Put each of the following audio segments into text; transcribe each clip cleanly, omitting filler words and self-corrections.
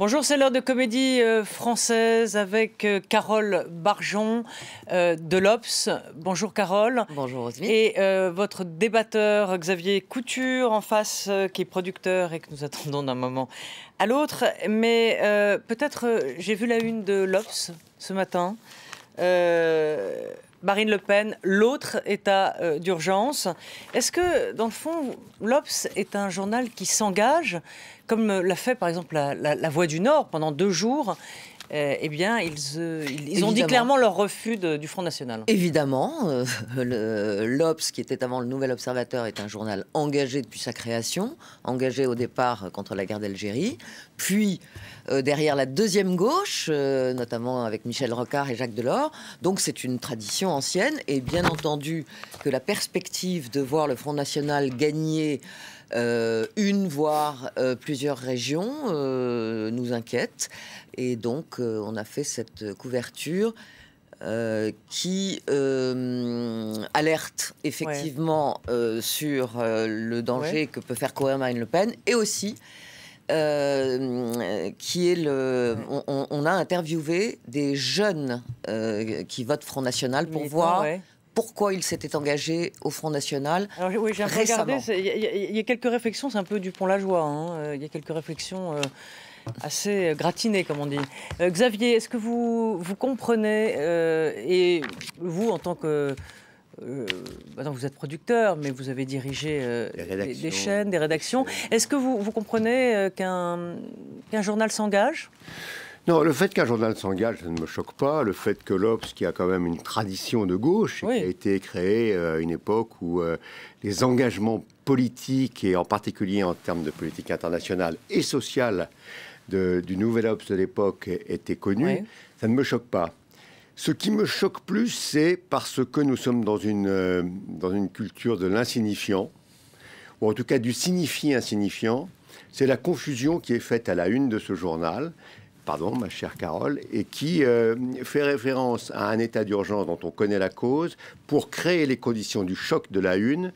Bonjour, c'est l'heure de comédie française avec Carole Barjon de l'Obs. Bonjour Carole. Bonjour Roselyne. Et votre débatteur Xavier Couture en face, qui est producteur et que nous attendons d'un moment à l'autre. Mais peut-être, j'ai vu la une de l'Obs ce matin. Marine Le Pen, l'autre état d'urgence. Est-ce que, dans le fond, l'Obs est un journal qui s'engage, comme l'a fait par exemple la Voix du Nord pendant 2 jours? Eh bien, ils ont dit clairement leur refus du Front National. Évidemment, l'Obs, qui était avant le Nouvel Observateur, est un journal engagé depuis sa création, engagé au départ contre la guerre d'Algérie, puis derrière la deuxième gauche, notamment avec Michel Rocard et Jacques Delors. Donc c'est une tradition ancienne, et bien entendu que la perspective de voir le Front National gagner une, voire plusieurs régions, nous inquiète. Et donc, on a fait cette couverture qui alerte effectivement sur le danger que peut faire courir Marine Le Pen, et aussi qui est on a interviewé des jeunes qui votent Front National pour voir pourquoi il s'était engagé au Front National. Alors, oui, j'ai regardé, il y a quelques réflexions, c'est un peu Dupont-Lajoie, hein, il y a quelques réflexions assez gratinées, comme on dit. Xavier, est-ce que vous comprenez, et vous, en tant que... non, vous êtes producteur, mais vous avez dirigé des chaînes, des rédactions. Est-ce que vous comprenez qu'un journal s'engage ? Non, le fait qu'un journal s'engage, ça ne me choque pas. Le fait que l'Obs, qui a quand même une tradition de gauche, qui a été créée à une époque où les engagements politiques, et en particulier en termes de politique internationale et sociale, du Nouvel Obs de l'époque étaient connus, ça ne me choque pas. Ce qui me choque plus, c'est parce que nous sommes dans une culture de l'insignifiant, ou en tout cas du signifié insignifiant. C'est la confusion qui est faite à la une de ce journal, pardon, ma chère Carole, et qui fait référence à un état d'urgence dont on connaît la cause pour créer les conditions du choc de la une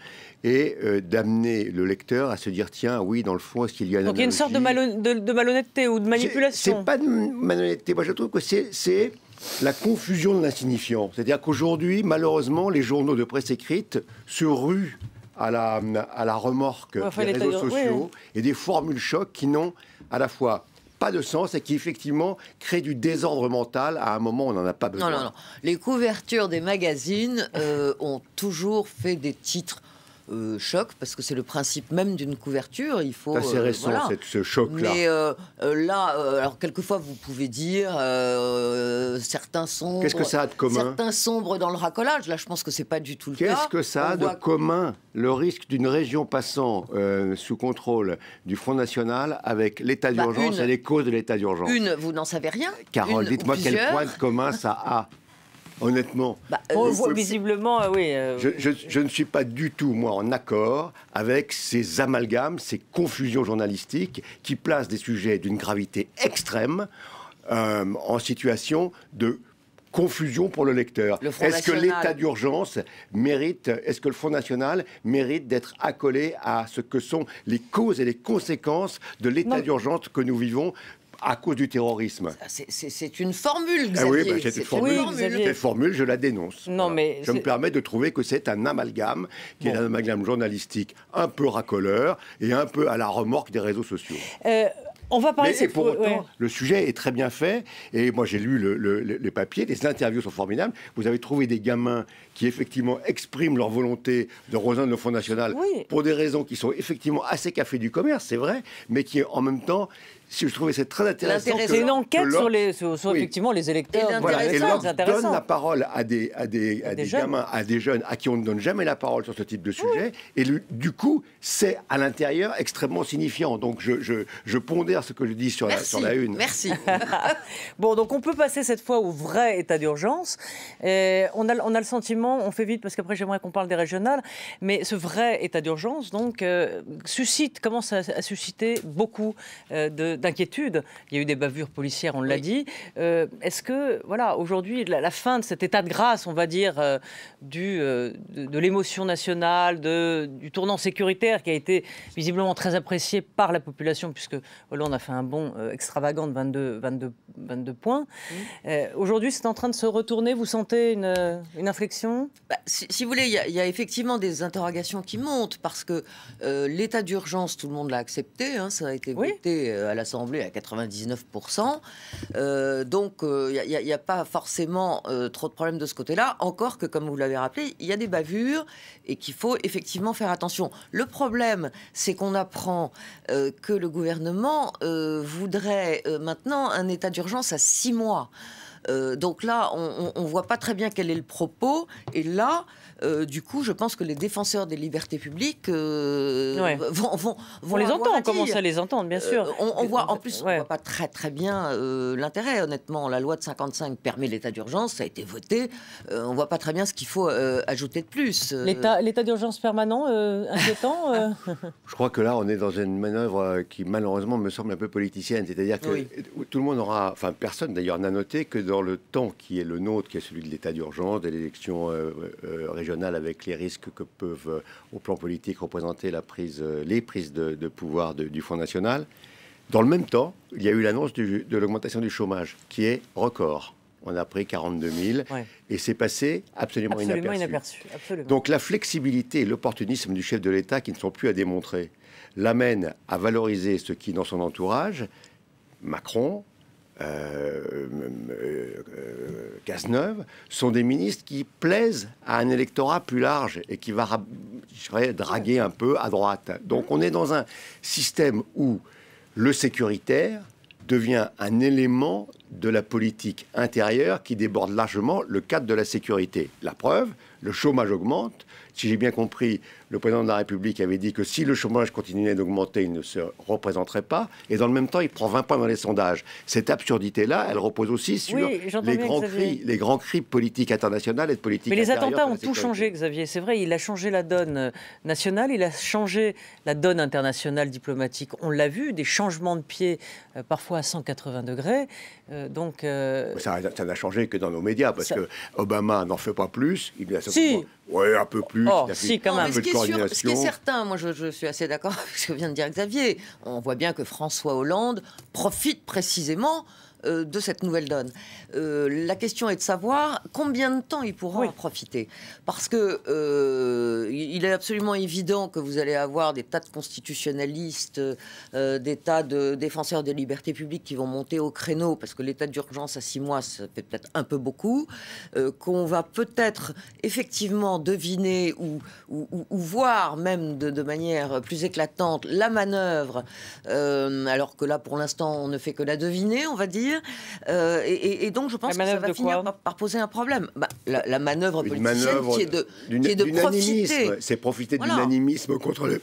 et d'amener le lecteur à se dire, tiens, oui, dans le fond, est-ce qu'il y a une Donc il y a une sorte de malhonnêteté ou de manipulation. C'est pas de malhonnêteté. Moi, je trouve que c'est la confusion de l'insignifiant. C'est-à-dire qu'aujourd'hui, malheureusement, les journaux de presse écrite se ruent à la remorque des réseaux sociaux et des formules chocs qui n'ont à la fois pas de sens et qui effectivement créent du désordre mental à un moment où on n'en a pas besoin. Non. Les couvertures des magazines ont toujours fait des titres choc, parce que c'est le principe même d'une couverture. Il faut. C'est assez récent, ce choc-là. Mais alors quelquefois vous pouvez dire certains sombres. Qu'est-ce que ça a de commun ? Certains sombres dans le racolage. Là, je pense que c'est pas du tout le cas. Qu'est-ce que ça a de commun ? Le risque d'une région passant sous contrôle du Front National avec l'état d'urgence et les causes de l'état d'urgence. Vous n'en savez rien. Carole, dites-moi quel point de commun ça a. Honnêtement, visiblement, oui. Je ne suis pas du tout, moi, en accord avec ces amalgames, ces confusions journalistiques qui placent des sujets d'une gravité extrême en situation de confusion pour le lecteur. Est-ce que l'état d'urgence mérite, est-ce que le Front National mérite d'être accolé à ce que sont les causes et les conséquences de l'état d'urgence que nous vivons à cause du terrorisme? C'est une formule, Xavier. Oui, cette formule, je la dénonce. Non, mais je me permets de trouver que c'est un amalgame, qui est un amalgame journalistique un peu racoleur et un peu à la remorque des réseaux sociaux. On va parler mais pour autant, le sujet est très bien fait. Et moi, j'ai lu les papiers, les interviews sont formidables. Vous avez trouvé des gamins qui, effectivement, expriment leur volonté de rejoindre le Front National pour des raisons qui sont effectivement assez café du commerce, c'est vrai, mais qui, en même temps, je trouvais c'est très intéressant. C'est une enquête sur effectivement les électeurs. Et l'Obs donne la parole à des gamins, à des jeunes à qui on ne donne jamais la parole sur ce type de sujet. Et du coup, c'est à l'intérieur extrêmement signifiant. Donc je pondère ce que je dis sur la une. Merci. Bon, donc on peut passer cette fois au vrai état d'urgence. On a le sentiment, on fait vite parce qu'après j'aimerais qu'on parle des régionales, mais ce vrai état d'urgence donc commence à susciter beaucoup d'inquiétude. Il y a eu des bavures policières, on l'a dit. Est-ce que, voilà, aujourd'hui, la fin de cet état de grâce, on va dire, de l'émotion nationale, du tournant sécuritaire qui a été visiblement très apprécié par la population, puisque Hollande Hollande a fait un bond extravagant de 22 points. Aujourd'hui, c'est en train de se retourner. Vous sentez une inflexion? Si vous voulez, il y a effectivement des interrogations qui montent parce que l'état d'urgence, tout le monde l'a accepté. Hein, ça a été voté à l'Assemblée à 99%. Donc, il n'y a pas forcément trop de problèmes de ce côté-là. Encore que, comme vous l'avez rappelé, il y a des bavures et qu'il faut effectivement faire attention. Le problème, c'est qu'on apprend que le gouvernement voudrait maintenant un état d'urgence à 6 mois. Donc là, on ne voit pas très bien quel est le propos. Et là, du coup, je pense que les défenseurs des libertés publiques vont les entendre. On commence à les entendre, bien sûr. On voit, en plus, on ne voit pas très très bien l'intérêt, honnêtement. La loi de 55 permet l'état d'urgence, ça a été voté. On ne voit pas très bien ce qu'il faut ajouter de plus. L'état d'urgence permanent, inquiétant Je crois que là, on est dans une manœuvre qui, malheureusement, me semble un peu politicienne. C'est-à-dire que tout le monde aura... Enfin, personne, d'ailleurs, n'a noté que dans le temps qui est le nôtre, qui est celui de l'état d'urgence, de l'élection régionale avec les risques que peuvent, au plan politique, représenter les prises de pouvoir du Front National. Dans le même temps, il y a eu l'annonce de l'augmentation du chômage, qui est record. On a pris 42 000 et c'est passé absolument inaperçu. Absolument. Donc la flexibilité et l'opportunisme du chef de l'État, qui ne sont plus à démontrer, l'amène à valoriser ce qui, dans son entourage, Macron, Cazeneuve, sont des ministres qui plaisent à un électorat plus large et qui va draguer un peu à droite. Donc on est dans un système où le sécuritaire devient un élément de la politique intérieure qui déborde largement le cadre de la sécurité. La preuve, le chômage augmente. Si j'ai bien compris, le président de la République avait dit que si le chômage continuait d'augmenter, il ne se représenterait pas. Et dans le même temps, il prend 20 points dans les sondages. Cette absurdité-là, elle repose aussi sur les grands cris politiques internationales et de politique intérieure. Mais les attentats ont tout changé, Xavier. C'est vrai, il a changé la donne nationale, il a changé la donne internationale diplomatique. On l'a vu, des changements de pied, parfois à 180 degrés. Ça n'a changé que dans nos médias, parce que Obama n'en fait pas plus. Il a un peu plus. Quand même. Ce qui est certain, moi je suis assez d'accord avec ce que vient de dire Xavier. On voit bien que François Hollande profite précisément de cette nouvelle donne. La question est de savoir combien de temps il pourra en profiter. Parce que il est absolument évident que vous allez avoir des tas de constitutionnalistes, des tas de défenseurs des libertés publiques qui vont monter au créneau, parce que l'état d'urgence à 6 mois, ça fait peut-être un peu beaucoup, qu'on va peut-être effectivement deviner ou voir même de manière plus éclatante la manœuvre, alors que là, pour l'instant, on ne fait que la deviner, on va dire. Et donc, je pense que ça va finir par poser un problème. La manœuvre politicienne qui est de profiter. C'est profiter de l'unanimisme contre le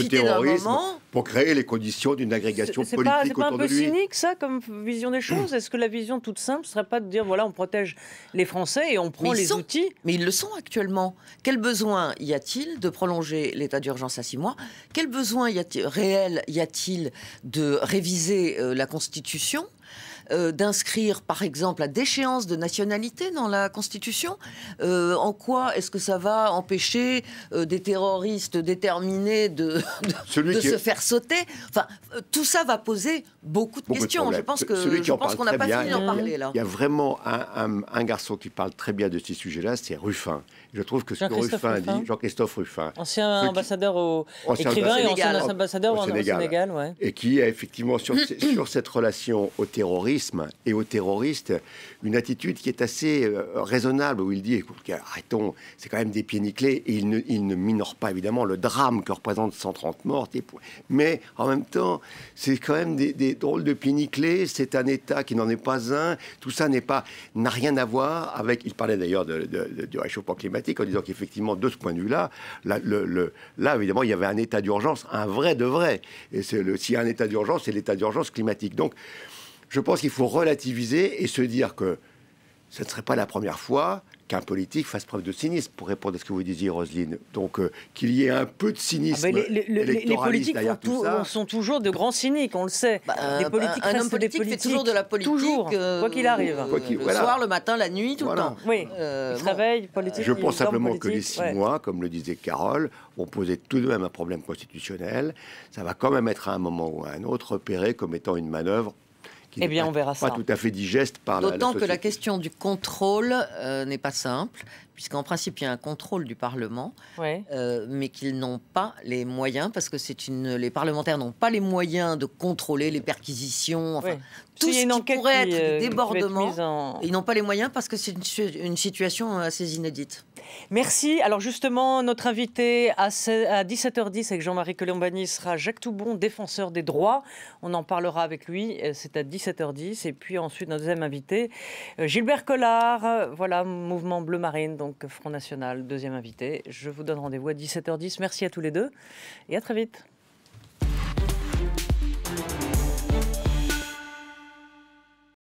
terrorisme pour créer les conditions d'une agrégation politique autour de lui. C'est pas un peu cynique, ça, comme vision des choses? Est-ce que la vision toute simple ne serait pas de dire, voilà, on protège les Français et on prend les outils? Mais ils le sont actuellement. Quel besoin y a-t-il de prolonger l'état d'urgence à 6 mois? Quel besoin réel y a-t-il de réviser la Constitution? D'inscrire, par exemple, la déchéance de nationalité dans la Constitution. En quoi est-ce que ça va empêcher des terroristes déterminés de se faire sauter? Enfin, tout ça va poser beaucoup de questions. Je pense qu'on n'a pas fini d'en parler, là. Il y a vraiment un garçon qui parle très bien de ces sujets-là, c'est Ruffin. Je trouve que ce que Ruffin dit, Jean-Christophe Ruffin, ancien ambassadeur écrivain et ancien ambassadeur au Sénégal, et qui a effectivement sur cette relation au terrorisme et aux terroristes une attitude qui est assez raisonnable, où il dit, écoute, arrêtons, c'est quand même des pieds nickelés, et il ne minore pas évidemment le drame que représente 130 morts, mais en même temps c'est quand même des drôles de pieds nickelés. C'est un État qui n'en est pas un. Tout ça n'a rien à voir avec... Il parlait d'ailleurs du réchauffement climatique en disant qu'effectivement, de ce point de vue-là, là, évidemment, il y avait un état d'urgence, un vrai de vrai. Et s'il y a un état d'urgence, c'est l'état d'urgence climatique. Donc, je pense qu'il faut relativiser et se dire que ce ne serait pas la première fois qu'un politique fasse preuve de cynisme, pour répondre à ce que vous disiez, Roselyne. Donc, qu'il y ait un peu de cynisme les politiques derrière tout ça. sont toujours de grands cyniques, on le sait. Bah, les politiques un homme restent des politique politiques. fait toujours de la politique. Toujours, quoi qu'il arrive. Le soir, le matin, la nuit, tout le temps. Oui, il se réveille, politique. Je pense simplement que les politique, 6 mois, comme le disait Carole, vont poser tout de même un problème constitutionnel. Ça va quand même être à un moment ou à un autre repéré comme étant une manœuvre qui eh bien, on verra pas ça. tout à fait digeste par la D'autant que la société. question du contrôle n'est pas simple, puisqu'en principe, il y a un contrôle du Parlement, Ouais. mais qu'ils n'ont pas les moyens, parce que les parlementaires n'ont pas les moyens de contrôler les perquisitions, enfin, Ouais. tout S'il y a ce une qui enquête pourrait qui, être des qui va être débordements. mise en- Ils n'ont pas les moyens parce que c'est une situation assez inédite. Merci. Alors justement, notre invité à 17h10 avec Jean-Marie Colombani sera Jacques Toubon, défenseur des droits. On en parlera avec lui. C'est à 17h10. Et puis ensuite, notre deuxième invité, Gilbert Collard. Voilà, Mouvement Bleu Marine, donc Front National, deuxième invité. Je vous donne rendez-vous à 17h10. Merci à tous les deux et à très vite.